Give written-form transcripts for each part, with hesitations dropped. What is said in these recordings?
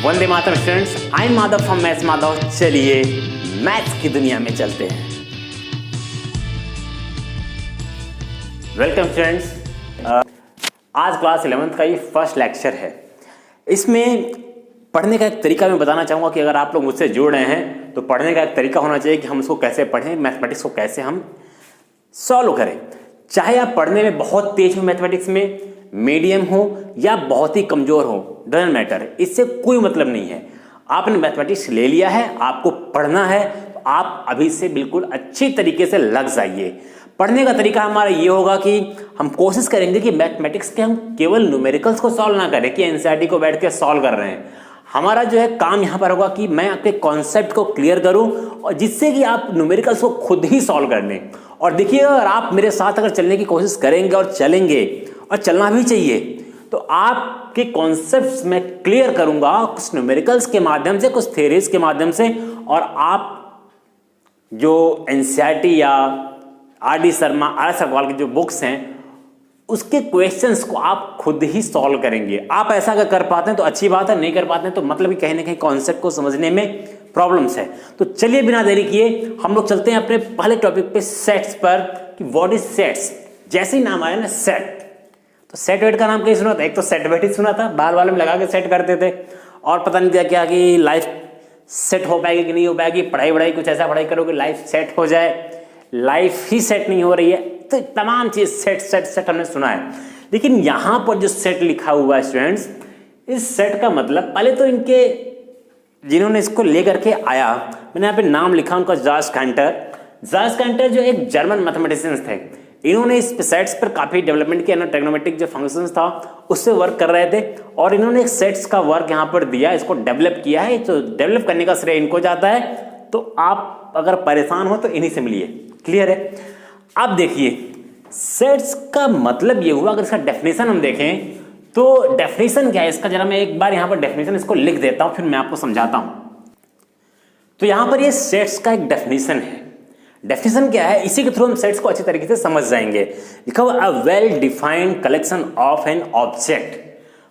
Vande Mataram students, I am Madhav from maths Madhav. चलिए maths की दुनिया में चलते हैं। वेलकम स्टूडेंट्स, आज क्लास 11th का ये फर्स्ट लेक्चर है। इसमें पढ़ने का एक तरीका मैं बताना चाहूँगा कि अगर आप लोग मुझसे जुड़ रहे हैं तो पढ़ने का एक तरीका होना चाहिए कि हम उसको कैसे पढ़ें, मैथमेटिक्स को कैसे हम सॉल्व करें। चाहे आप पढ़ने में बहुत तेज हो, मैथमेटिक्स में मीडियम हो या बहुत ही कमजोर हो, डजंट मैटर, इससे कोई मतलब नहीं है। आपने मैथमेटिक्स ले लिया है, आपको पढ़ना है, तो आप अभी से बिल्कुल अच्छी तरीके से लग जाइए। पढ़ने का तरीका हमारा ये होगा कि हम कोशिश करेंगे कि मैथमेटिक्स के हम केवल न्यूमेरिकल्स को सॉल्व ना करें कि एनसीईआरटी को बैठ के सॉल्व कर रहे हैं। हमारा जो है काम यहाँ पर होगा कि मैं आपके कॉन्सेप्ट को क्लियर करूँ और जिससे कि आप न्यूमेरिकल्स को खुद ही सॉल्व कर लें। और देखिए, अगर आप मेरे साथ अगर चलने की कोशिश करेंगे और चलेंगे, और चलना भी चाहिए, तो आपके कॉन्सेप्ट्स मैं क्लियर करूंगा कुछ न्यूमेरिकल्स के माध्यम से, कुछ थ्योरीज के माध्यम से, और आप जो एनसीईआरटी या आर.डी. शर्मा, आर.एस. अग्रवाल की जो बुक्स हैं उसके क्वेश्चंस को आप खुद ही सॉल्व करेंगे। आप ऐसा अगर कर पाते हैं तो अच्छी बात है, नहीं कर पाते हैं तो मतलब कि कहीं ना कहीं कॉन्सेप्ट को समझने में प्रॉब्लम्स है। तो चलिए बिना देरी किए हम लोग चलते हैं अपने पहले टॉपिक पे, सेट्स पर, कि व्हाट इज सेट्स। जैसे ही नाम आया ना सेट, तो सेट वेट का नाम कहीं सुना था? एक तो सेट वेट ही सुना था, बाल वाले में लगा के सेट करते थे, और पता नहीं क्या क्या कि लाइफ सेट हो पाएगी कि नहीं हो पाएगी, पढ़ाई कुछ ऐसा पढ़ाई करोगे लाइफ सेट हो जाए। लाइफ ही सेट नहीं हो रही है, तो तमाम चीज सेट सेट सेट हमने सुना है। लेकिन यहां पर जो सेट लिखा हुआ है स्टूडेंट्स, इस सेट का मतलब, पहले तो इनके जिन्होंने इसको लेकर के आया, मैंने यहाँ पे नाम लिखा उनका, जॉर्ज कैंटर जो एक जर्मन मैथमेटिशियंस थे। इन्होंने इस सेट्स पर काफी डेवलपमेंट किया ना, ट्रिग्नोमेट्रिक जो फंक्शंस था उससे वर्क कर रहे थे, और इन्होंने एक सेट्स का वर्क यहाँ पर दिया, इसको डेवलप किया है। तो डेवलप करने का श्रेय इनको जाता है। तो आप अगर परेशान हो तो इन्हीं से मिलिए, क्लियर है। अब देखिए, सेट्स का मतलब ये हुआ, अगर इसका डेफिनेशन हम देखें तो डेफिनेशन क्या है इसका, जरा मैं एक बार यहाँ पर डेफिनेशन इसको लिख देता हूं, फिर मैं आपको समझाता हूं। तो यहां पर ये सेट्स का एक डेफिनेशन है। डेफिनेशन क्या है, इसी के थ्रू हम सेट्स को अच्छी तरीके से समझ जाएंगे। लिखा हुआ, a well defined collection of an object.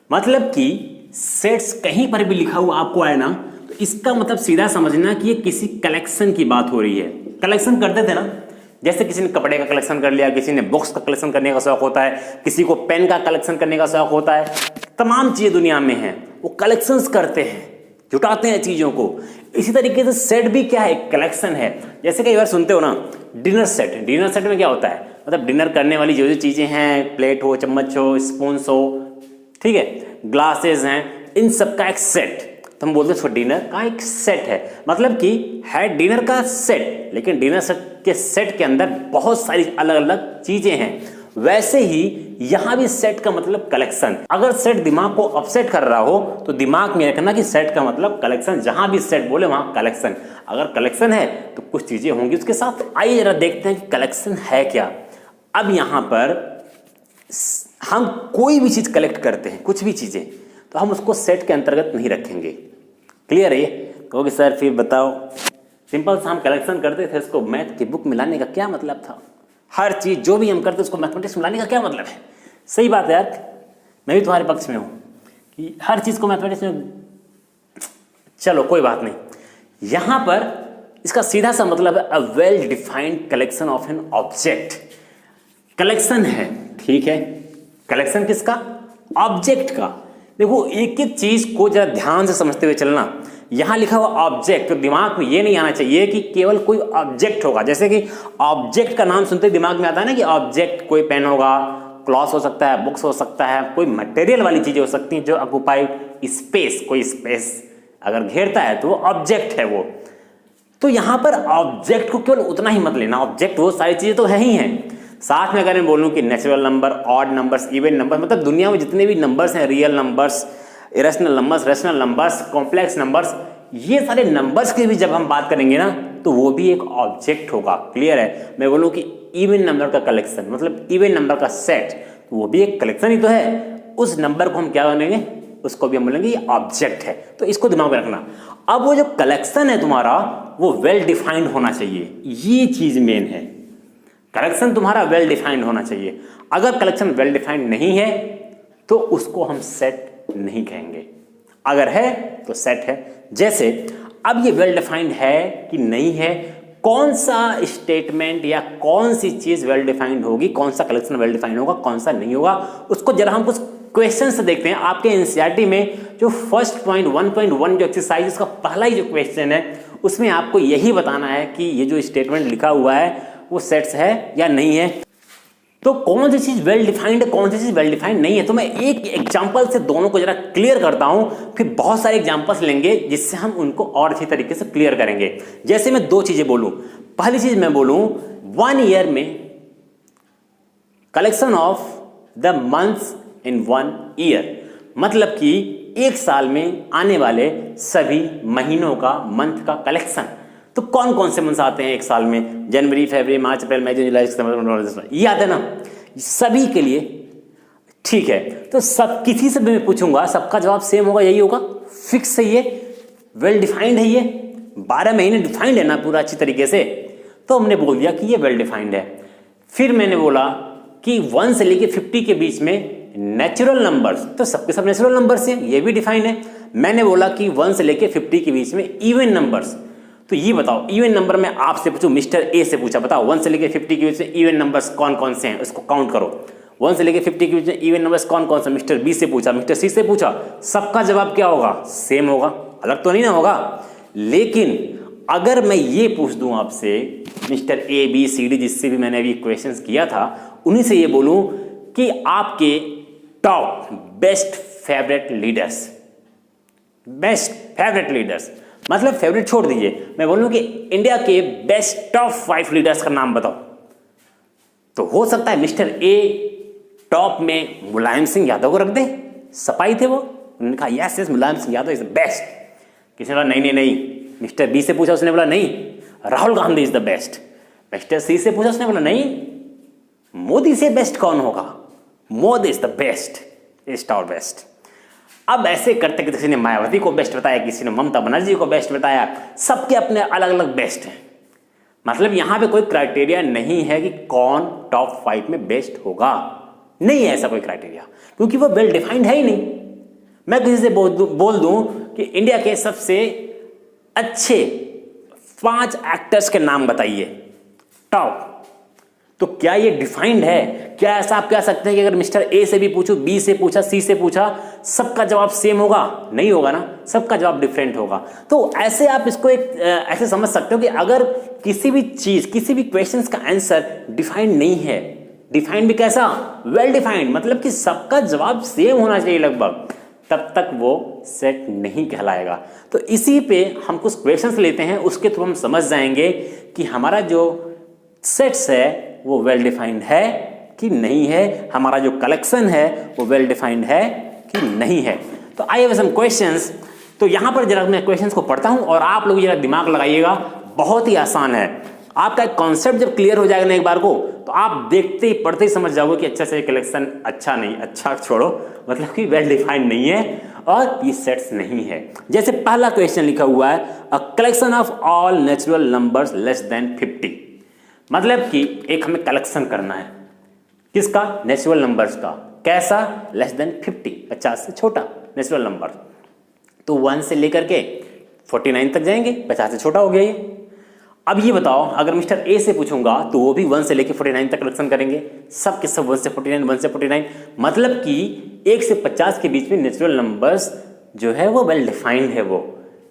मतलब कि सेट्स कहीं पर भी लिखा हुआ आपको आए ना, तो इसका मतलब सीधा समझना कि ये किसी कलेक्शन की बात हो रही है। कलेक्शन करते थे ना, जैसे किसी ने कपड़े का कलेक्शन कर लिया, किसी ने बुक्स का कलेक्शन करने का शौक होता है, किसी को पेन का कलेक्शन करने का शौक होता है, तमाम चीजें दुनिया में हैं, वो कलेक्शंस करते हैं, जुटाते हैं चीजों को। इसी तरीके से सेट भी क्या है, कलेक्शन है। जैसे कई बार सुनते हो ना, डिनर सेट में क्या होता है, मतलब डिनर करने वाली जो जो चीजें हैं, प्लेट हो, चम्मच हो, स्पून हो, ठीक है, ग्लासेस हैं, इन सब का एक सेट, तो हम बोलते हैं डिनर का एक सेट है। मतलब कि है डिनर का सेट, लेकिन डिनर सेट के सेट के अंदर बहुत सारी अलग अलग चीजें हैं। वैसे ही यहां भी सेट का मतलब कलेक्शन। अगर सेट दिमाग को अपसेट कर रहा हो तो दिमाग में रखना कि सेट का मतलब कलेक्शन, जहां भी सेट बोले वहां कलेक्शन। अगर कलेक्शन है तो कुछ चीजें होंगी उसके साथ। आइए जरा देखते हैं कि कलेक्शन है क्या। अब यहां पर हम कोई भी चीज कलेक्ट करते हैं, कुछ भी चीजें, तो हम उसको सेट के अंतर्गत नहीं रखेंगे। क्लियर है? कहोगे सर फिर बताओ, सिंपल सा हम कलेक्शन करते थे, इसको मैथ की बुक में लाने का क्या मतलब था? हर चीज जो भी हम करते उसको मैथमेटिक्स में लाने का क्या मतलब है? सही बात है यार, मैं भी तुम्हारे पक्ष में हूं कि हर चीज को मैथमेटिक्स में, चलो कोई बात नहीं। यहां पर इसका सीधा सा मतलब है, a well defined collection of an object. Collection है, ठीक है, कलेक्शन किसका? ऑब्जेक्ट का। देखो, एक एक चीज को जरा ध्यान से समझते हुए चलना। यहां लिखा हुआ ऑब्जेक्ट, तो दिमाग में ये नहीं आना चाहिए कि केवल कोई ऑब्जेक्ट होगा। जैसे कि ऑब्जेक्ट का नाम सुनते दिमाग में आता है ना कि ऑब्जेक्ट कोई पेन होगा, क्लॉथ हो सकता है, बुक्स हो सकता है, कोई मटेरियल वाली चीजें हो सकती हैं जो ऑक्युपाई स्पेस, कोई स्पेस अगर घेरता है तो वो ऑब्जेक्ट है वो। तो यहां पर ऑब्जेक्ट को केवल उतना ही मत लेना, ऑब्जेक्ट वो सारी चीजें तो है ही हैं। साथ में अगर मैं बोलूं कि natural number, odd numbers, even number, मतलब दुनिया में जितने भी नंबर्स हैं, real numbers, irrational numbers, rational numbers, complex numbers, ये सारे नंबर्स की भी जब हम बात करेंगे ना तो वो भी एक ऑब्जेक्ट होगा। क्लियर है? मैं बोलूं कि इवन नंबर का कलेक्शन, मतलब इवन नंबर का सेट, तो वो भी एक कलेक्शन ही तो है। उस नंबर को हम क्या बोलेंगे, उसको भी हम बोलेंगे ये ऑब्जेक्ट है। तो इसको दिमाग में रखना। अब वो जो कलेक्शन है तुम्हारा, वो वेल डिफाइंड होना चाहिए, ये चीज मेन है। कलेक्शन तुम्हारा वेल डिफाइंड होना चाहिए। अगर कलेक्शन वेल डिफाइंड नहीं है तो उसको हम सेट नहीं कहेंगे। अगर है तो सेट है। जैसे अब ये वेल डिफाइंड है कि नहीं है, कौन सा स्टेटमेंट या कौन सी चीज वेल डिफाइंड होगी, कौन सा कलेक्शन वेल डिफाइंड होगा, कौन सा नहीं होगा, उसको जरा हम कुछ क्वेश्चन से देखते हैं। आपके एनसीईआरटी में जो फर्स्ट पॉइंट 1.1 जो एक्सरसाइज, उसका पहला ही जो क्वेश्चन है उसमें आपको यही बताना है कि ये जो स्टेटमेंट लिखा हुआ है वो सेट्स है या नहीं है। तो कौन सी चीज वेल डिफाइंड है, कौन सी चीज वेल डिफाइंड नहीं है, तो मैं एक एग्जांपल से दोनों को जरा क्लियर करता हूं, फिर बहुत सारे एग्जांपल्स लेंगे जिससे हम उनको और अच्छी तरीके से क्लियर करेंगे। जैसे मैं दो चीजें बोलूं, पहली चीज मैं बोलूं 1 ईयर में collection of the months in 1 year, मतलब कि एक साल में आने वाले सभी महीनों का मंथ का कलेक्शन। तो कौन कौन से मंथ्स आते हैं एक साल में? जनवरी, फरवरी, मार्च, अप्रैल, मई, जून, जुलाई, सितंबर, ये आते हैं ना सभी के लिए। ठीक है, तो सब किसी से मैं पूछूंगा सबका जवाब सेम होगा, यही होगा, फिक्स है, ये वेल डिफाइंड है, ये 12 महीने डिफाइंड है ना पूरा अच्छी तरीके से। तो हमने बोल दिया कि ये वेल डिफाइंड है। फिर मैंने बोला कि 1 से लेके 50 के बीच में नेचुरल नंबर्स, तो सबके सब नेचुरल नंबर्स हैं, ये भी डिफाइंड है। मैंने बोला कि 1 से लेके 50 के बीच में इवन नंबर्स, तो ये बताओ इवन नंबर में आपसे पूछूं, मिस्टर ए से पूछा, बताओ 1 से लेके 50 के बीच में इवन नंबर्स कौन कौन से हैं, उसको काउंट करो। 1 से लेके 50 के बीच में इवन नंबर्स कौन कौन से? मिस्टर बी से पूछा, मिस्टर सी से पूछा, सबका जवाब क्या होगा? सेम होगा, अलग तो नहीं ना होगा। लेकिन अगर मैं ये पूछ दूं आपसे, mister A B C D जिससे भी मैंने अभी क्वेश्चंस किया था, उन्हीं से ये बोलूं कि आपके top best favourite leaders, best favourite leaders, मतलब फेवरेट छोड़ दीजिए, मैं बोलूं कि इंडिया के बेस्ट टॉप 5 लीडर्स का नाम बताओ, तो हो सकता है मिस्टर ए टॉप में मुलायम सिंह यादव को रख दे, सपाई थे वो, उन्होंने कहा yes yes Mulayam Singh Yadav is the best. किसी ने बोला नहीं नहीं नहीं, मिस्टर बी से पूछा, उसने बोला नहीं Rahul Gandhi is the best. Mister C से पूछा, उसने बोला नहीं मोदी से बेस्ट कौन होगा, Modi is the best, is our best. अब ऐसे करते किसी ने मायावती को बेस्ट बताया, किसी ने ममता बनर्जी को बेस्ट बताया, सबके अपने अलग अलग बेस्ट हैं। मतलब यहां पे कोई क्राइटेरिया नहीं है कि कौन टॉप 5 में बेस्ट होगा, नहीं है ऐसा कोई क्राइटेरिया, क्योंकि वो वेल डिफाइंड है ही नहीं। मैं किसी से बोल दूं कि इंडिया के सबसे अच्छे 5 एक्टर्स के नाम बताइए टॉप, तो क्या ये डिफाइंड है? क्या ऐसा आप कह सकते हैं कि अगर मिस्टर ए से भी पूछूं, बी से पूछा, सी से पूछा, सबका जवाब सेम होगा? नहीं होगा ना, सबका जवाब डिफरेंट होगा। तो ऐसे आप इसको एक ऐसे समझ सकते हो कि अगर किसी भी चीज, किसी भी क्वेश्चंस का आंसर डिफाइंड नहीं है, डिफाइंड भी कैसा? वेल डिफाइंड, मतलब कि सबका जवाब सेम होना चाहिए लगभग, तब तक वो सेट नहीं कहलाएगा। तो इसी पे हम कुछ क्वेश्चंस लेते हैं, उसके थ्रू हम समझ जाएंगे कि हमारा जो सेट्स है वो वेल डिफाइंड है कि नहीं है, हमारा जो कलेक्शन है वो वेल डिफाइंड है कि नहीं है। तो आई हैव सम क्वेश्चंस। तो यहां पर जरा मैं क्वेश्चंस को पढ़ता हूं और आप लोग जरा दिमाग लगाइएगा, बहुत ही आसान है। आपका एक कॉन्सेप्ट जब क्लियर हो जाएगा ना एक बार को, तो आप देखते ही पढ़ते ही समझ जाओगे कि अच्छा से कलेक्शन अच्छा नहीं, अच्छा छोड़ो, मतलब कि वेल डिफाइंड नहीं है और ये सेट्स नहीं है। जैसे पहला क्वेश्चन लिखा हुआ है, a collection of all natural numbers less than 50, मतलब कि एक हमें कलेक्शन करना है, किसका? नेचुरल नंबर्स का। कैसा? लेस देन 50, 50 से छोटा नेचुरल नंबर। तो 1 से लेकर के 49 तक जाएंगे, 50 से छोटा हो गया ये। अब ये बताओ, अगर मिस्टर ए से पूछूंगा तो वो भी 1 से लेकर 49 तक कलेक्शन करेंगे, सब के सब 1 से 49, 1 से 49, मतलब कि 1 से 50 के बीच में नेचुरल नंबर्स जो है वो वेल डिफाइंड है वो।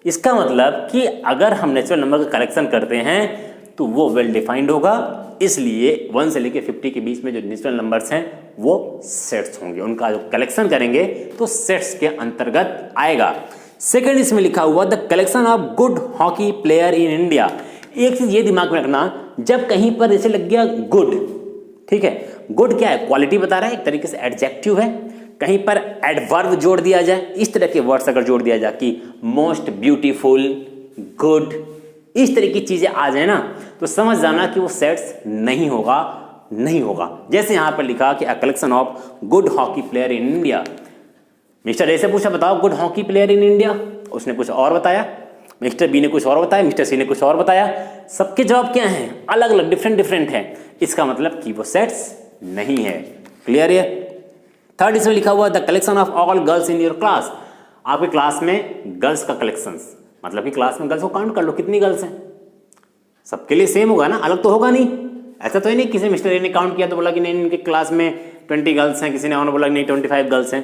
इसका मतलब कि अगर हम नेचुरल नंबर का कलेक्शन करते हैं तो वो वेल डिफाइंड होगा, इसलिए 1 से लेके 50 के बीच में जो नेचुरल नंबर्स हैं वो सेट्स होंगे, उनका जो कलेक्शन करेंगे तो सेट्स के अंतर्गत आएगा। सेकंड इसमें लिखा हुआ the collection of good hockey player in India. एक चीज ये दिमाग में रखना, जब कहीं पर जैसे लग गया गुड, ठीक है, गुड क्या है? क्वालिटी बता रहा है, एक तरीके से एडजेक्टिव है, कहीं पर एडवर्ब जोड़ दिया जाए, इस तरह के वर्ड्स अगर जोड़ दिया जाए कि मोस्ट ब्यूटीफुल, गुड, इस तरह की चीजें आ जाए ना, तो समझ जाना कि वो सेट्स नहीं होगा, नहीं होगा। जैसे यहां पर लिखा कि a collection of good hockey player in India. Mister A से पूछा बताओ good hockey player in India, उसने कुछ और बताया, मिस्टर बी ने कुछ और बताया, मिस्टर सी ने कुछ और बताया, सबके जवाब क्या हैं? अलग अलग, डिफरेंट डिफरेंट है। इसका मतलब कि वो सेट्स नहीं है। क्लियर है? थर्ड इसमें लिखा हुआ the collection of all girls in your class. आपके क्लास में गर्ल्स का कलेक्शंस, मतलब कि क्लास में गर्ल्स को काउंट कर लो कितनी गर्ल्स हैं, सबके लिए सेम होगा ना, अलग तो होगा नहीं। ऐसा तो है नहीं किसी मिस्टर ए ने काउंट किया तो बोला कि नहीं इनके क्लास में 20 गर्ल्स हैं, किसी ने और बोला नहीं 25 गर्ल्स हैं।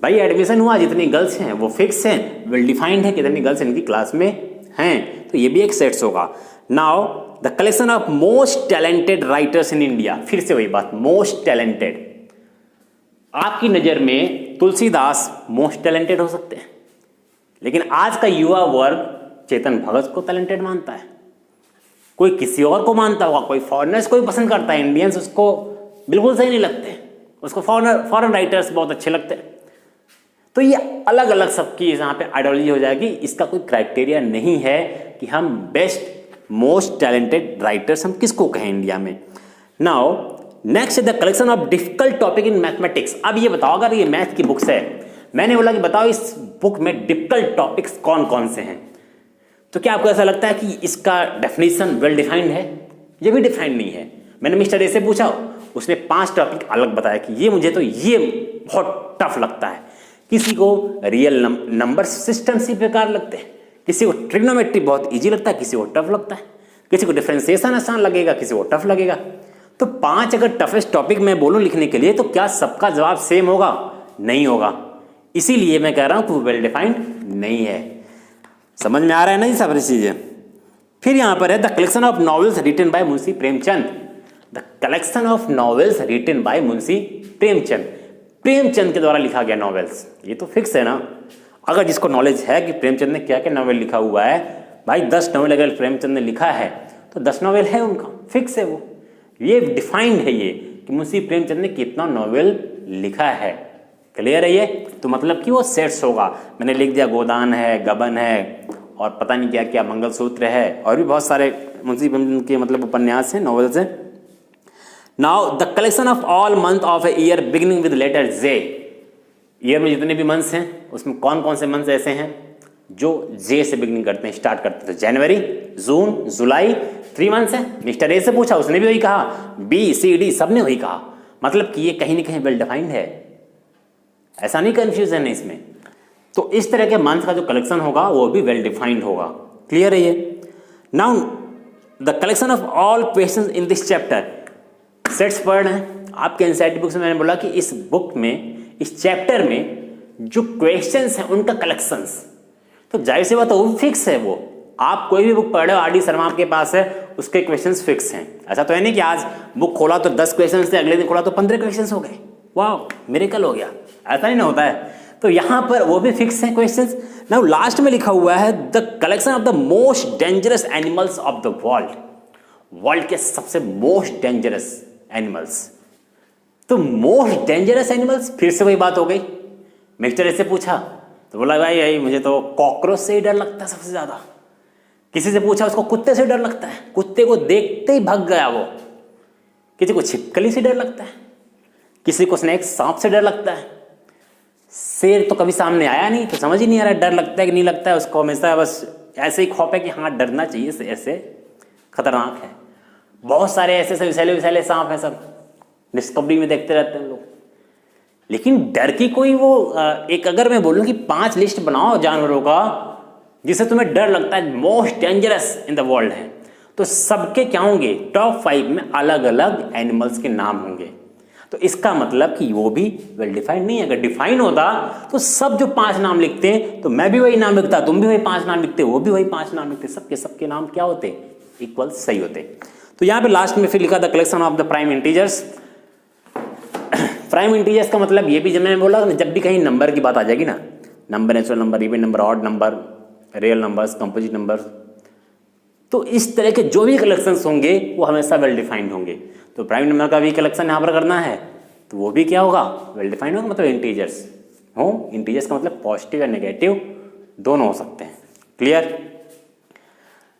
भाई एडमिशन हुआ, जितनी गर्ल्स हैं वो फिक्स हैं, वेल डिफाइंड है कितनी गर्ल्स इनकी क्लास में हैं, तो ये भी एक सेट्स होगा। Now the collection of most talented writers in India, फिर से वही बात, मोस्ट टैलेंटेड। आपकी नज़र में तुलसीदास मोस्ट टैलेंटेड हो सकते हैं, लेकिन आज का युवा वर्ग चेतन भगत को टैलेंटेड मानता है, कोई किसी और को मानता होगा, कोई फॉरेनर्स को भी पसंद करता है, इंडियंस उसको बिल्कुल सही नहीं लगते, उसको फॉरेन राइटर्स बहुत अच्छे लगते हैं। तो ये अलग अलग सबकी यहाँ पे आइडियोलॉजी हो जाएगी, इसका कोई क्राइटेरिया नहीं है कि हम बेस्ट मोस्ट टैलेंटेड राइटर्स हम किसको कहें इंडिया में। Now next the collection of difficult topic in mathematics. अब ये बताओ, अगर ये मैथ की बुक्स है, मैंने बोला कि बताओ इस बुक में डिफिकल्ट टॉपिक्स कौन कौन से हैं, तो क्या आपको ऐसा लगता है कि इसका डेफिनेशन वेल डिफाइंड है? ये भी डिफाइंड नहीं है। मैंने मिस्टर ए से पूछा, उसने 5 टॉपिक अलग बताया कि ये मुझे तो ये बहुत टफ लगता है, किसी को रियल नंबर सिस्टम से बेकार लगते हैं, किसी को ट्रिग्नोमेट्री बहुत इजी लगता है, किसी को टफ लगता है, किसी को डिफरेंशिएशन आसान लगेगा, किसी को टफ लगेगा। तो 5 अगर टफेस्ट टॉपिक मैं बोलूं लिखने के लिए, तो क्या सबका जवाब सेम होगा? नहीं होगा। इसीलिए मैं कह रहा हूं कि वो वेल डिफाइंड नहीं है। समझ में आ रहा है ना ये सब चीजें? फिर यहां पर है the collection of novels written by Munshi Premchand. The collection of novels written by Munshi Premchand, Premchand के द्वारा लिखा गया नॉवेल्स। ये तो फिक्स है ना, अगर जिसको नॉलेज है कि प्रेमचंद ने क्या क्या नॉवेल लिखा हुआ है, भाई 10 नॉवेल अगर प्रेमचंद ने लिखा है तो 10 नॉवेल है उनका, फिक्स है वो, ये डिफाइंड है ये कि मुंशी प्रेमचंद ने कितना नॉवेल लिखा है। क्लियर है ये? तो मतलब कि वो सेट्स होगा। मैंने लिख दिया गोदान है, गबन है, और पता नहीं क्या क्या, मंगलसूत्र है, और भी बहुत सारे मुंशी प्रेमचंद के मतलब उपन्यास हैं, नॉवेल्स हैं। Now the collection of all month of a year beginning with letter J. Year में जितने भी मंथ्स हैं उसमें कौन कौन से मंथ्स ऐसे हैं जो जे से बिगिनिंग करते हैं, स्टार्ट करते हैं? तो जनवरी, जून, जुलाई, 3 मंथ्स है। मिस्टर ए से पूछा, उसने भी वही कहा, बी सी डी सब ने वही कहा, मतलब कि ये कहीं ना कहीं वेल डिफाइंड है, ऐसा नहीं कंफ्यूजन है इसमें। तो इस तरह के मंथ का जो कलेक्शन होगा वो भी वेल डिफाइंड होगा। क्लियर है ये? Now the collection of all questions in this chapter, sets पढ़ रहे हैं आपके एनसीईआरटी बुक से। मैंने बोला कि इस बुक में, इस चैप्टर में जो क्वेश्चंस हैं उनका कलेक्शंस, तो जाहिर सी बात है वो फिक्स है। वो आप कोई भी बुक पढ़ रहे हो, आर डी शर्मा आपके पास है, उसके क्वेश्चंस फिक्स हैं। ऐसा तो है नहीं कि आज बुक खोला तो 10 क्वेश्चंस थे, अगले दिन खोला तो 15 क्वेश्चंस हो गए, वाह मिरेकल हो गया, ऐसा नहीं ना होता है। तो यहां पर वो भी फिक्स हैं क्वेश्चंस। नाउ लास्ट में लिखा हुआ है the collection of the most dangerous animals of the world, world के सबसे मोस्ट डेंजरस एनिमल्स। तो मोस्ट डेंजरस एनिमल्स, फिर से वही बात हो गई। मिस्टर ए से पूछा तो बोला भाई मुझे तो कॉकरोच से ही डर लगता है सबसे ज्यादा। किसी से पूछा, उसको कुत्ते से डर लगता है, कुत्ते को देखते ही भाग गया वो। किसी को छिपकली से डर लगता है, किसी को स्नेक सांप से डर लगता है। शेर तो कभी सामने आया नहीं तो समझ ही नहीं आ रहा डर लगता है कि नहीं लगता है उसको, हमेशा बस ऐसे ही खौफ है कि हाँ डरना चाहिए, ऐसे खतरनाक है। बहुत सारे ऐसे ऐसे विषैले विषैले सांप हैं, सब डिस्कवरी में देखते रहते हैं लोग। लेकिन डर की कोई वो एक, अगर मैं बोलूं कि 5 लिस्ट बनाओ जानवरों का जिसे तुम्हें डर लगता है, most dangerous in the world है, तो सबके क्या होंगे? टॉप 5 में अलग अलग एनिमल्स के नाम होंगे। तो इसका मतलब कि वो भी वेल डिफाइंड नहीं है। अगर डिफाइन होता तो सब जो 5 नाम लिखते हैं, तो मैं भी वही नाम लिखता, तुम भी वही 5 नाम लिखते, वो भी वही 5 नाम लिखते, सबके सबके नाम क्या होते? इक्वल, सही होते। तो यहाँ पे लास्ट में फिर लिखा the collection of the prime integers. Prime integers का मतलब ये भी, जब मैंने बोला जब भी कहीं नंबर की बात आ जाएगी ना, number, natural number, even number, odd number, real numbers, composite number, तो इस तरह के जो भी कलेक्शंस होंगे वो हमेशा वेल डिफाइंड होंगे। तो प्राइम नंबर का भी कलेक्शन यहाँ पर करना है तो वो भी क्या होगा? वेल डिफाइंड होगा, मतलब इंटीजर्स हो। इंटीजर्स का मतलब पॉजिटिव या नेगेटिव दोनों हो सकते हैं। क्लियर?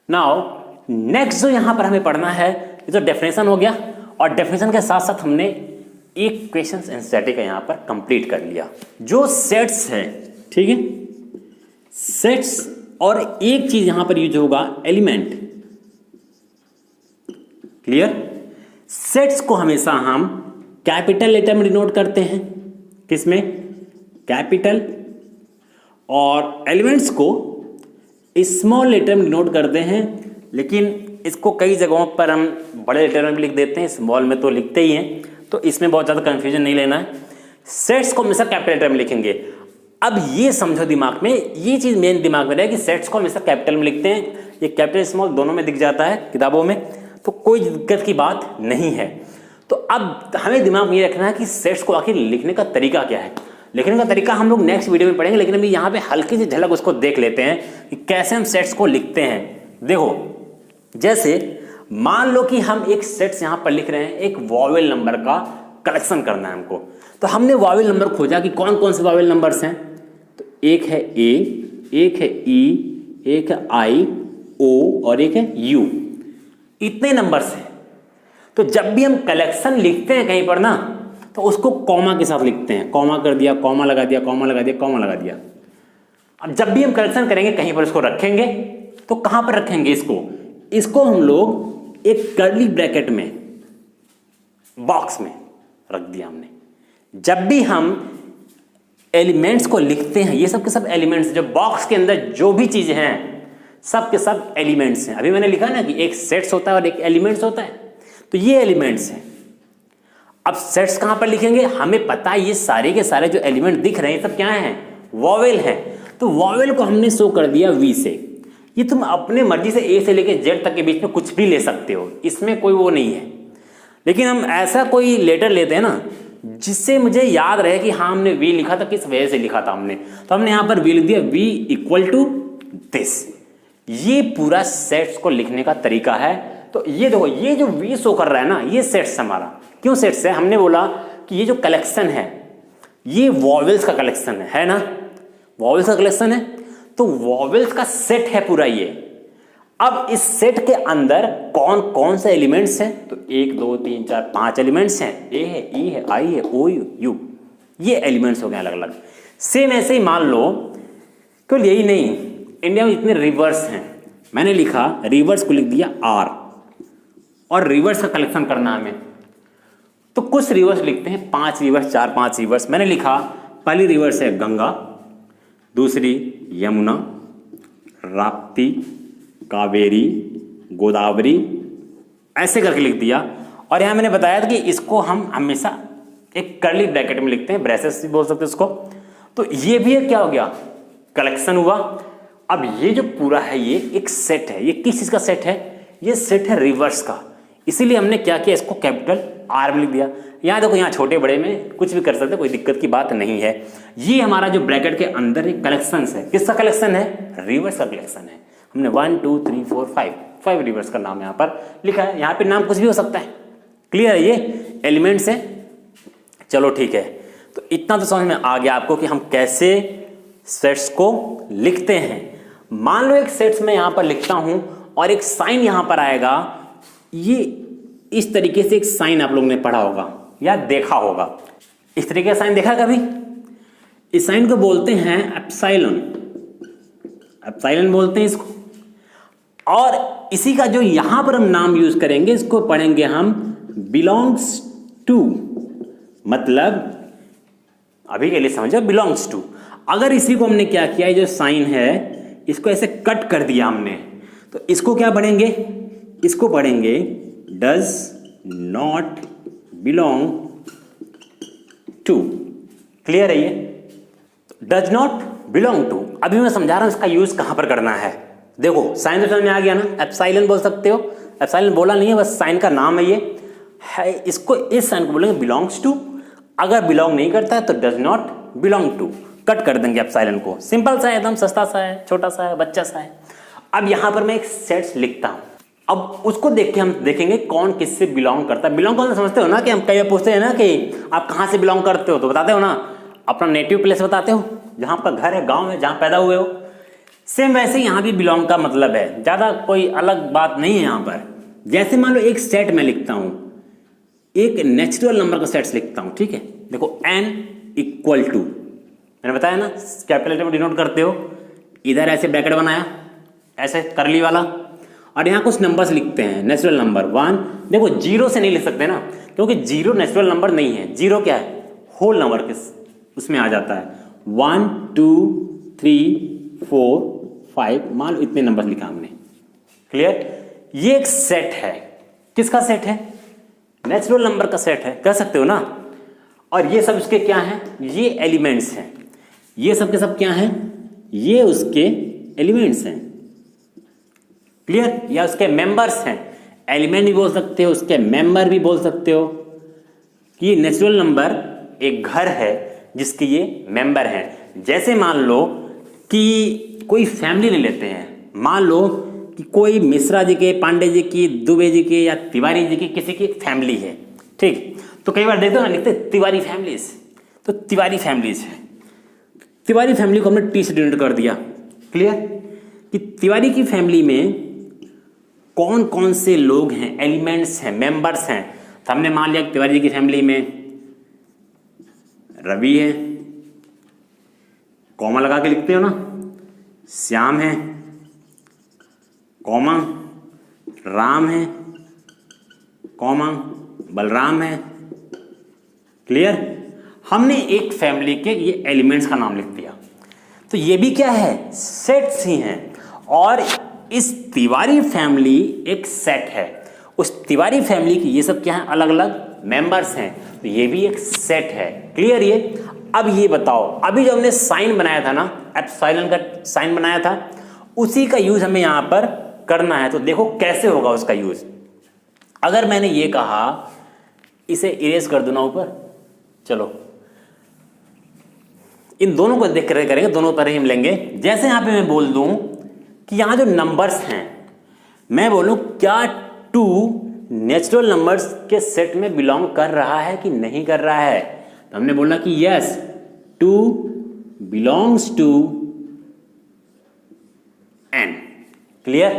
नाउ नेक्स्ट जो यहाँ पर हमें पढ़ना है, ये तो डेफिनेशन हो गया, और डेफिनेशन के साथ साथ हमने एक क्वेश्चन एनसीईआरटी का यहाँ पर कंप्लीट कर लिया। जो सेट्स है, ठीक है, सेट्स, और एक चीज यहां पर यूज होगा एलिमेंट। क्लियर? सेट्स को हमेशा हम कैपिटल लेटर में डिनोट करते हैं, किसमें? कैपिटल, और एलिमेंट्स को स्मॉल लेटर में डिनोट करते हैं, लेकिन इसको कई जगहों पर हम बड़े लेटर में भी लिख देते हैं, स्मॉल में तो लिखते ही हैं, तो इसमें बहुत ज़्यादा कंफ्यूजन नहीं लेना है। सेट्स को हमेशा कैपिटल लेटर में लिखेंगे। अब ये समझो दिमाग में, ये चीज़ मेन दिमाग में रहे कि सेट्स को हमेशा कैपिटल में लिखते हैं, ये कैपिटल स्मॉल दोनों में दिख जाता है किताबों में, तो कोई दिक्कत की बात नहीं है। तो अब हमें दिमाग में ये रखना है कि सेट्स को आखिर लिखने का तरीका क्या है। लिखने का तरीका हम लोग नेक्स्ट वीडियो में पढ़ेंगे, लेकिन अभी यहाँ पे हल्की सी झलक उसको देख लेते हैं कि कैसे हम सेट्स को लिखते हैं। देखो, जैसे मान लो कि हम एक सेट्स यहाँ पर लिख रहे हैं, एक वॉवेल नंबर का कलेक्शन करना है हमको, तो हमने वॉवेल नंबर खोजा कि कौन कौन से वॉवेल नंबर्स हैं। तो एक है ए, एक है ई, एक है आई, ओ और एक है यू, इतने नंबर्स हैं। तो जब भी हम कलेक्शन लिखते हैं कहीं पर ना, तो उसको कॉमा के साथ लिखते हैं, कॉमा कर दिया, कॉमा लगा दिया, कॉमा लगा दिया, कॉमा लगा दिया। अब जब भी हम कलेक्शन करेंगे कहीं पर इसको रखेंगे, तो कहां पर रखेंगे इसको हम लोग एक कर्ली ब्रैकेट में, बॉक्स में रख दिया हमने। जब भी हम एलिमेंट्स को लिखते हैं, ये सब के सब एलिमेंट्स, जो बॉक्स के अंदर जो भी चीजें हैं सब के सब एलिमेंट्स हैं। अभी मैंने लिखा ना कि एक सेट्स होता है और एक एलिमेंट्स होता है, तो ये एलिमेंट्स हैं। अब सेट्स कहां पर लिखेंगे, हमें पता है ये सारे के सारे जो एलिमेंट दिख रहे हैं सब क्या हैं, वॉवेल हैं। तो वॉवेल को हमने शो कर दिया वी से। ये तुम अपने मर्जी से ए से लेके जेड तक के बीच में कुछ भी ले सकते हो, इसमें कोई वो नहीं है। लेकिन हम ऐसा कोई लेटर लेते हैं ना जिससे मुझे याद रहे कि हाँ हमने वी लिखा था, किस वजह से लिखा था हमने, तो हमने यहां पर वी लिख दिया, वी इक्वल टू दिस। ये पूरा सेट्स को लिखने का तरीका है। तो ये देखो, ये जो वी शो कर रहा है ना, ये सेट्स हमारा। क्यों सेट्स है, हमने बोला कि ये जो कलेक्शन है ये वॉवेल्स का कलेक्शन है ना, वॉवेल्स का कलेक्शन है, तो वॉवेल्स का सेट है पूरा ये। अब इस सेट के अंदर कौन कौन से एलिमेंट्स हैं, तो 1 2 3 4 5 एलिमेंट्स हैं, ए है, ई है, आई है, ओ यू, ये एलिमेंट्स हो गए अलग अलग। सेम ऐसे ही मान लो, केवल यही नहीं, इंडिया में इतने रिवर्स हैं, मैंने लिखा रिवर्स को लिख दिया आर, और रिवर्स का कलेक्शन करना हमें, तो कुछ रिवर्स लिखते हैं 5 रिवर्स, 4-5 रिवर्स। मैंने लिखा पहली रिवर्स है गंगा, दूसरी यमुना, राप्ती, कावेरी, गोदावरी, ऐसे करके लिख दिया। और यहां मैंने बताया था कि इसको हम हमेशा एक कर्ली ब्रैकेट में लिखते हैं, ब्रेसेस बोल सकते हैं इसको। तो ये भी क्या हो गया, कलेक्शन हुआ। अब ये जो पूरा है ये एक सेट है, ये किस चीज का सेट है, ये सेट है रिवर्स का, इसीलिए हमने क्या किया, इसको कैपिटल आर में लिख दिया। यहाँ देखो, यहाँ छोटे बड़े में कुछ भी कर सकते, कोई दिक्कत की बात नहीं है। ये हमारा जो ब्रैकेट के अंदर एक कलेक्शन है, किसका कलेक्शन है, रिवर्स का कलेक्शन है। हमने 1 2 3 4 5 रिवर्स का नाम यहाँ पर लिखा है। यहाँ पे नाम कुछ भी हो सकता है, क्लियर है, ये एलिमेंट्स है। चलो ठीक है, तो इतना तो समझ में आ गया आपको कि हम कैसे सेट्स को लिखते हैं। मान लो एक सेट्स में यहाँ पर लिखता हूं और एक साइन यहाँ पर आएगा, ये इस तरीके से एक साइन आप लोगों ने पढ़ा होगा या देखा होगा। इस तरीके का साइन देखा कभी, इस साइन को बोलते हैं एप्सिलॉन, एप्सिलॉन बोलते हैं इसको। और इसी का जो यहां पर हम नाम यूज करेंगे, इसको पढ़ेंगे हम बिलोंग्स टू, मतलब अभी के लिए समझो बिलोंग्स टू। अगर इसी को हमने क्या किया, जो साइन है इसको ऐसे कट कर दिया हमने, तो इसको क्या पढ़ेंगे, इसको पढ़ेंगे does not belong to. Clear है ये, डज नॉट बिलोंग टू। अभी मैं समझा रहा हूं इसका यूज कहां पर करना है। देखो साइन तो समझ में आ गया ना, एप्सिलॉन बोल सकते हो, एप्सिलॉन बोला नहीं है, बस साइन का नाम है ये है। इसको, इस साइन को बोलेंगे बिलोंग्स टू। अगर बिलोंग नहीं करता है तो does not belong to, cut कर देंगे एप्सिलॉन को। सिंपल सा है, एकदम सस्ता सा है, छोटा सा है, बच्चा सा है। अब यहां पर मैं एक सेट्स लिखता हूं, अब उसको देख के हम देखेंगे कौन किससे बिलोंग करता है। बिलोंग कौन समझते हो ना, कि हम कई बार पूछते हैं ना कि आप कहां से बिलोंग करते हो, तो बताते हो ना अपना नेटिव प्लेस बताते हो, जहां आपका घर है, गांव है, जहां पैदा हुए हो। सेम वैसे यहां भी बिलोंग का मतलब है, ज्यादा कोई अलग बात नहीं है यहां पर। जैसे मान लो एक सेट में लिखता हूं, एक नेचुरल नंबर का सेट्स लिखता हूं, ठीक है। देखो n इक्वल टू, मैंने बताया ना कैपिटल लेटर में डिनोट करते हो, इधर ऐसे ब्रैकेट बनाया ऐसे करली वाला, और यहाँ कुछ नंबर्स लिखते हैं, नेचुरल नंबर 1। देखो जीरो से नहीं लिख सकते ना, क्योंकि जीरो नेचुरल नंबर नहीं है। जीरो क्या है, होल नंबर के उसमें आ जाता है। 1 2 3 4 5, मान लो इतने नंबर लिखा हमने। क्लियर? ये एक सेट है। किसका सेट है? नेचुरल नंबर का सेट है, कह सकते हो ना। और ये सब उसके क्या हैं? ये एलिमेंट्स हैं। ये सब के सब क्या हैं? ये उसके एलिमेंट्स हैं। क्लियर? या उसके मेंबर्स हैं। एलिमेंट भी बोल सकते हो, उसके मेंबर भी बोल सकते हो कि ये नेचुरल नंबर एक घर है जिसके ये मेंबर हैं। जैसे मान लो कि कोई फैमिली ले लेते हैं, मान लो कि कोई मिश्रा जी के, पांडे जी की, दुबे जी के या तिवारी जी की किसी की फैमिली है। ठीक, तो कई बार देखते हो ना, लिखते तिवारी फैमिलीज, तो तिवारी फैमिलीज है। तिवारी फैमिली को हमने टी से डिनोट कर दिया। क्लियर? कि तिवारी की फैमिली में कौन कौन से लोग हैं, एलिमेंट्स हैं, मेंबर्स हैं। तो हमने मान लिया तिवारी जी की फैमिली में रवि है, कॉमा लगा के लिखते हो ना, श्याम है, कॉमा राम है, कॉमा बलराम है। क्लियर? हमने एक फैमिली के ये एलिमेंट्स का नाम लिख दिया। तो ये भी क्या है? सेट्स ही हैं। और इस तिवारी फैमिली एक सेट है। उस तिवारी फैमिली की ये सब क्या है? अलग अलग मेंबर्स हैं। तो ये भी एक सेट है। क्लियर? ये अब ये बताओ, अभी जो हमने साइन बनाया था ना, एप्सिलॉन का साइन बनाया था, उसी का यूज हमें यहां पर करना है। तो देखो कैसे होगा उसका यूज। अगर मैंने ये कहा इसे इरेज कर दो ना ऊपर, चलो इन दोनों को देख कर करेंगे, दोनों पर ही हम लेंगे। जैसे यहां पे मैं बोल दूं कि यहां जो नंबर्स हैं, मैं बोलूं क्या 2 नेचुरल नंबर्स के सेट में बिलोंग कर रहा है कि नहीं कर रहा है। तो हमने बोला कि yes 2 belongs to n। Clear?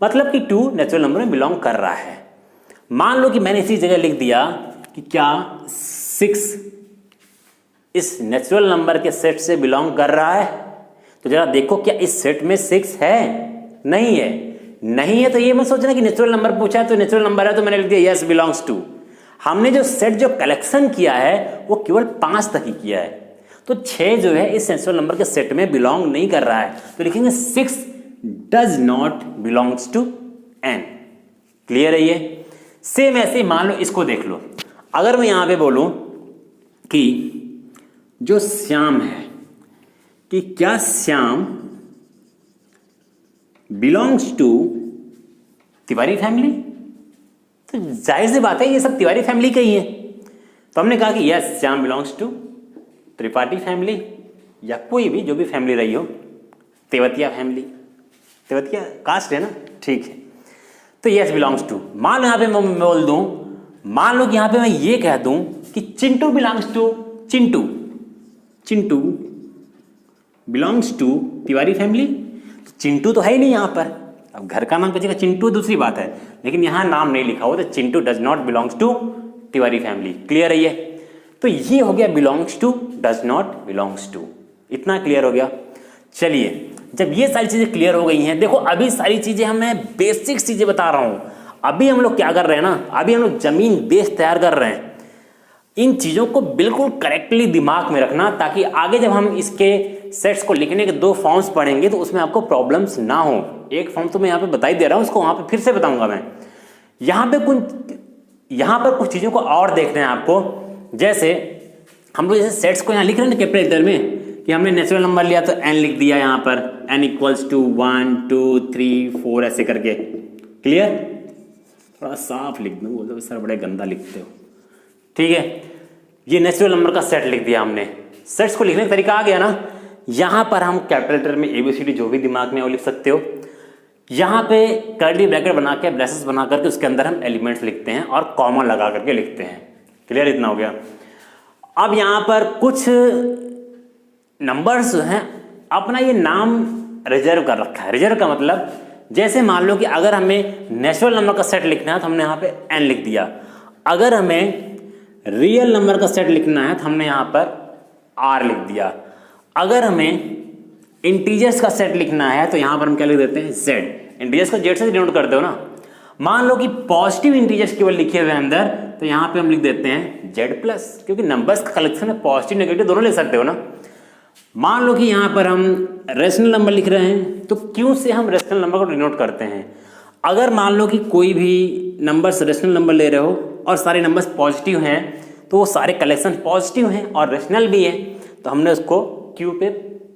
मतलब कि 2 नेचुरल नंबर में बिलोंग कर रहा है। मान लो कि मैंने इसी जगह लिख दिया कि क्या 6 इस नेचुरल नंबर के सेट से बिलोंग कर रहा है। तो जरा देखो क्या इस सेट में 6 है? नहीं है। नहीं है तो ये मत सोचना कि नेचुरल नंबर पूछा है तो नेचुरल नंबर है तो मैंने लिख दिया यस बिलोंग्स टू। हमने जो सेट जो कलेक्शन किया है वो केवल 5 तक ही किया है। तो 6 जो है इस नेचुरल नंबर के सेट में बिलोंग नहीं कर रहा है। तो लिखेंगे 6 does not belongs to n। Clear है ये? सेम ऐसे मान लो इसको देख लो। अगर मैं यहां पे बोलूं कि जो श्याम है, कि क्या Shyam belongs to Tiwari family, तो जाहिर सी बात है ये सब तिवारी फैमिली का ही है। तो हमने कहा कि yes Shyam belongs to Tripathi family, या कोई भी जो भी फैमिली रही हो, तेवतिया फैमिली, तेवतिया कास्ट है ना, ठीक है। तो यस बिलोंग्स टू। मान लो यहां पे मैं बोल दूं, मान लो कि यहां पे मैं ये कह दूं कि Chintu belongs to Chintu, Chintu belongs to Tiwari family. तो चिंटू तो है ही नहीं यहां पर। अब घर का नाम कहेगा चिंटू दूसरी बात है, लेकिन यहां नाम नहीं लिखा हुआ, तो Chintu does not belongs to Tiwari family. Clear है ये? तो ये हो गया belongs to, does not belongs to. इतना क्लियर हो गया। चलिए, जब ये सारी चीजें क्लियर हो गई हैं, देखो अभी सारी चीजें मैं बेसिक चीजें बता रहा हूं। अभी हम लोग क्या कर रहे हैं ना, अभी हम लोग जमीन बेस तैयार कर रहे हैं। इन चीजों को बिल्कुल करेक्टली दिमाग में रखना, ताकि आगे जब हम इसके सेट्स को लिखने के 2 फॉर्म्स पढ़ेंगे तो उसमें आपको प्रॉब्लम्स ना हो। एक फॉर्म तो मैं यहाँ पे बता ही दे रहा हूँ, उसको वहां पे फिर से बताऊंगा मैं। यहाँ पर कुछ चीजों को और देखना है आपको। जैसे हम लोग जैसे सेट्स को यहाँ लिख रहे हैं ना कैपिटल लेटर में, कि हमने नेचुरल नंबर लिया तो n लिख दिया यहाँ पर, n इक्वल्स टू 1 2 3 4 ऐसे करके। क्लियर? थोड़ा साफ लिख दो, बोलो सर बड़े गंदा लिखते हो। ठीक है, ये नेचुरल नंबर का सेट लिख दिया हमने। सेट्स को लिखने का तरीका आ गया ना। यहां पर हम कैपिटल लेटर में ABCD जो भी दिमाग में वो लिख सकते हो। यहां पे कर्ली ब्रैकेट बना के, ब्रेसेस बना करके उसके अंदर हम एलिमेंट्स लिखते हैं और कॉमा लगा करके लिखते हैं। क्लियर? इतना हो गया। अब यहां पर कुछ नंबर्स हैं अपना ये नाम रिजर्व कर रखा है। रिजर्व का मतलब जैसे मान लो कि अगर हमें नेचुरल नंबर का सेट लिखना है तो हमने यहाँ पे n लिख दिया। अगर हमें रियल नंबर का सेट लिखना है तो हमने यहाँ पर r लिख दिया। अगर हमें इंटीजर्स का सेट लिखना है तो यहाँ पर हम क्या लिख देते हैं z। इंटीजर्स को z से डिनोट करते हो ना। मान लो कि पॉजिटिव इंटीजर्स केवल लिखे हुए अंदर, तो यहाँ पे हम लिख देते हैं z प्लस, क्योंकि नंबर्स का कलेक्शन है, पॉजिटिव नेगेटिव दोनों ले सकते हो ना। मान लो कि यहाँ पर हम रेशनल नंबर लिख रहे हैं, तो क्यों से हम रेशनल नंबर को डिनोट करते हैं। अगर मान लो कि कोई भी नंबर्स रेशनल नंबर ले रहे हो और सारे नंबर्स पॉजिटिव हैं, तो वो सारे कलेक्शन पॉजिटिव हैं और रेशनल भी है, तो हमने उसको क्यू पे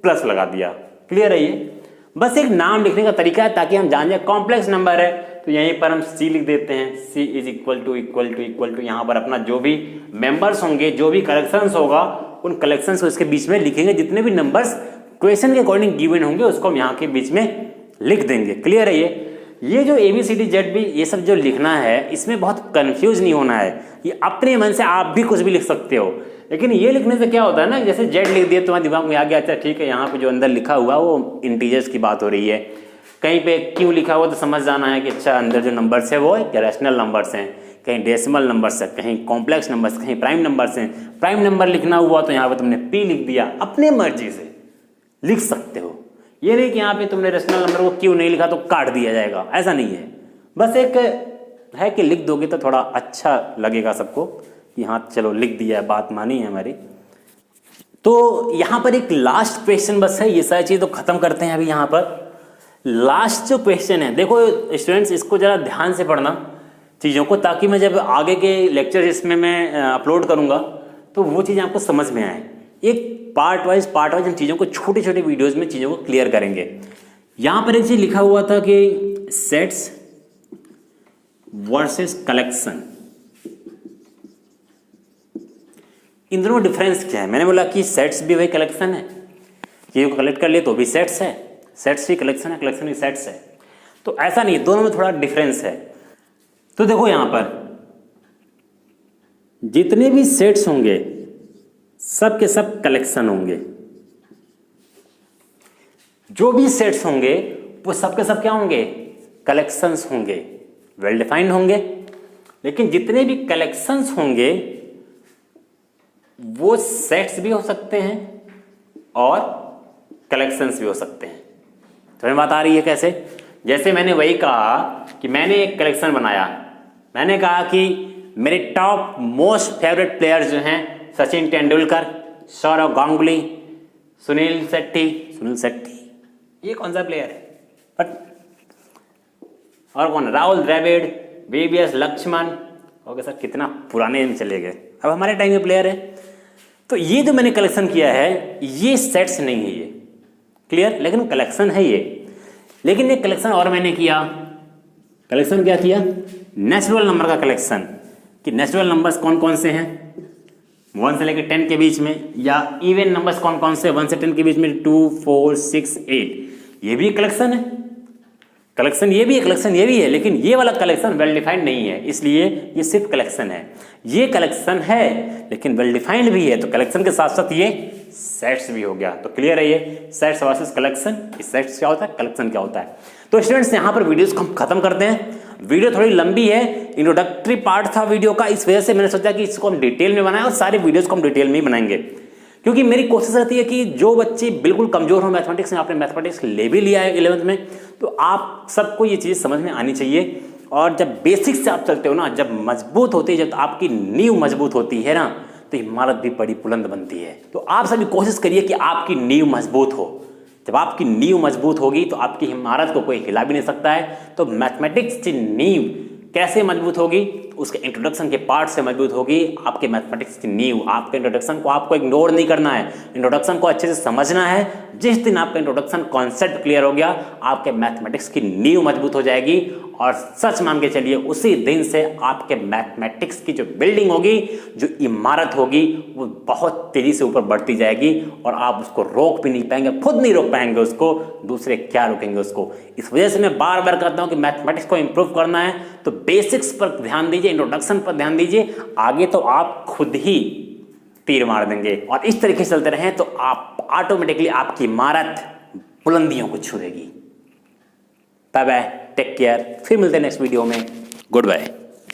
प्लस लगा दिया। क्लियर है ये? बस एक नाम लिखने का तरीका है ताकि हम जान जाए कॉम्प्लेक्स नंबर है तो यहीं पर हम सी लिख देते हैं। सी इज इक्वल टू यहाँ पर अपना जो भी मेंबर्स होंगे, जो भी कलेक्शंस होगा, उन कलेक्शंस को इसके बीच में लिखेंगे। जितने भी नंबर्स क्वेश्चन के अकॉर्डिंग गिवन होंगे उसको हम यहाँ के बीच में लिख देंगे। क्लियर है ये जो ABCD ZB ये सब जो लिखना है, इसमें बहुत कंफ्यूज नहीं होना है। ये अपने मन से आप भी कुछ भी लिख सकते हो, लेकिन ये लिखने से क्या होता है ना, जैसे Z लिख दिया तुम्हारे दिमाग में आ गया, अच्छा ठीक है, यहाँ पे जो अंदर लिखा हुआ वो इंटीजर्स की बात हो रही है। कहीं पे क्यों लिखा हुआ तो समझ जाना है कि अच्छा अंदर जो नंबर्स है वो रैशनल नंबर्स हैं, कहीं डेसिमल नंबर्स है, कहीं कॉम्प्लेक्स नंबर्स, कहीं प्राइम नंबर्स हैं। प्राइम नंबर लिखना हुआ तो यहाँ पर तुमने P लिख दिया। अपने मर्जी से लिख सकते हो, ये नहीं कि यहाँ पे तुमने रेशनल नंबर को क्यों नहीं लिखा तो काट दिया जाएगा, ऐसा नहीं है। बस एक है कि लिख दोगे तो थोड़ा अच्छा लगेगा सबको कि हाँ चलो लिख दिया है, बात मानी है हमारी। तो यहाँ पर एक लास्ट क्वेश्चन बस है, ये सारी चीज़ तो खत्म करते हैं अभी। यहाँ पर लास्ट जो क्वेश्चन है, देखो स्टूडेंट्स इसको ज़रा ध्यान से पढ़ना चीज़ों को, ताकि मैं जब आगे के लेक्चर इसमें मैं अपलोड करूँगा तो वो चीज़ें आपको समझ में आए। एक पार्ट वाइज इन चीज़ों को छोटे छोटे वीडियोस में चीज़ों को क्लियर करेंगे। यहाँ पर एक चीज़ लिखा हुआ था कि सेट्स वर्सेस कलेक्शन, इन दोनों में डिफरेंस क्या है। मैंने बोला कि सेट्स भी वही कलेक्शन है, चीज़ों को कलेक्ट कर लिए तो भी सेट्स है, सेट्स ही कलेक्शन है, कलेक्शन ही सेट्स है। तो ऐसा नहीं है, दोनों में थोड़ा डिफरेंस है। तो देखो यहाँ पर जितने भी सेट्स होंगे सब के सब कलेक्शन होंगे, जो भी सेट्स होंगे वो सब के सब क्या होंगे, कलेक्शंस होंगे, वेल डिफाइंड होंगे। लेकिन जितने भी कलेक्शंस होंगे वो सेट्स भी हो सकते हैं और कलेक्शंस भी हो सकते हैं। समझ बात आ रही है कैसे? जैसे मैंने वही कहा कि मैंने एक कलेक्शन बनाया, मैंने कहा कि मेरे टॉप मोस्ट फेवरेट प्लेयर्स जो हैं सचिन तेंदुलकर, सौरव गांगुली, सुनील शेट्टी, ये कौन सा प्लेयर है? बट और कौन? Rahul Dravid, VVS Laxman. Okay sir, कितना पुराने में चले गए, अब हमारे टाइम में प्लेयर है। तो ये जो मैंने कलेक्शन किया है ये सेट्स नहीं है, ये क्लियर, लेकिन कलेक्शन है ये। लेकिन ये कलेक्शन और मैंने किया, कलेक्शन क्या किया? नेचुरल नंबर का कलेक्शन, कि नेचुरल नंबर्स कौन कौन से हैं 1 से लेकर 10 के बीच में, या इवन नंबर्स कौन कौन से 1 से 10 के बीच में 2, 4, 6, 8। ये भी कलेक्शन है, कलेक्शन ये भी है, कलेक्शन ये भी है। लेकिन ये वाला कलेक्शन वेल डिफाइंड नहीं है, इसलिए ये सिर्फ कलेक्शन है। ये कलेक्शन है लेकिन वेल डिफाइंड भी है, तो कलेक्शन के साथ साथ ये सेट्स भी हो गया। तो क्लियर है ये सेट्स वर्सेस कलेक्शन, सेट्स क्या होता है, कलेक्शन क्या होता है। तो स्टूडेंट्स यहाँ पर वीडियोस को हम खत्म करते हैं। वीडियो थोड़ी लंबी है, इंट्रोडक्टरी पार्ट था वीडियो का, इस वजह से मैंने सोचा कि इसको हम डिटेल में बनाएं और सारे वीडियोस को हम डिटेल में ही बनाएंगे, क्योंकि मेरी कोशिश रहती है कि जो बच्चे बिल्कुल कमजोर हो मैथमेटिक्स में, आपने मैथमेटिक्स ले भी लिया है 11th में, तो आप सबको ये चीज़ समझ में आनी चाहिए। और जब बेसिक से आप चलते हो ना, जब मजबूत होती है, जब आपकी नींव मजबूत होती है ना, तो इमारत भी बड़ी बुलंद बनती है। तो आप सभी कोशिश करिए कि आपकी नींव मजबूत हो। जब आपकी नींव मजबूत होगी तो आपकी इमारत को कोई हिला भी नहीं सकता है। तो मैथमेटिक्स की नींव कैसे मजबूत होगी? उसके इंट्रोडक्शन के पार्ट से मजबूत होगी। आपके मैथमेटिक्स की नींव, आपके इंट्रोडक्शन को आपको इग्नोर नहीं करना है, इंट्रोडक्शन को अच्छे से समझना है। जिस दिन आपका इंट्रोडक्शन कॉन्सेप्ट क्लियर हो गया, आपके मैथमेटिक्स की नींव मजबूत हो जाएगी। और सच मान के चलिए, उसी दिन से आपके मैथमेटिक्स की जो बिल्डिंग होगी, जो इमारत होगी, वो बहुत तेजी से ऊपर बढ़ती जाएगी और आप उसको रोक भी नहीं पाएंगे, खुद नहीं रोक पाएंगे उसको, दूसरे क्या रोकेंगे उसको। इस वजह से मैं बार बार कहता हूं कि मैथमेटिक्स को इंप्रूव करना है तो बेसिक्स पर ध्यान दीजिए, इंट्रोडक्शन पर ध्यान दीजिए, आगे तो आप खुद ही तीर मार देंगे। और इस तरीके से चलते रहें तो आप ऑटोमेटिकली आपकी इमारत बुलंदियों को छुएगी। बाय बाय, टेक केयर, फिर मिलते हैं नेक्स्ट वीडियो में। Good bye.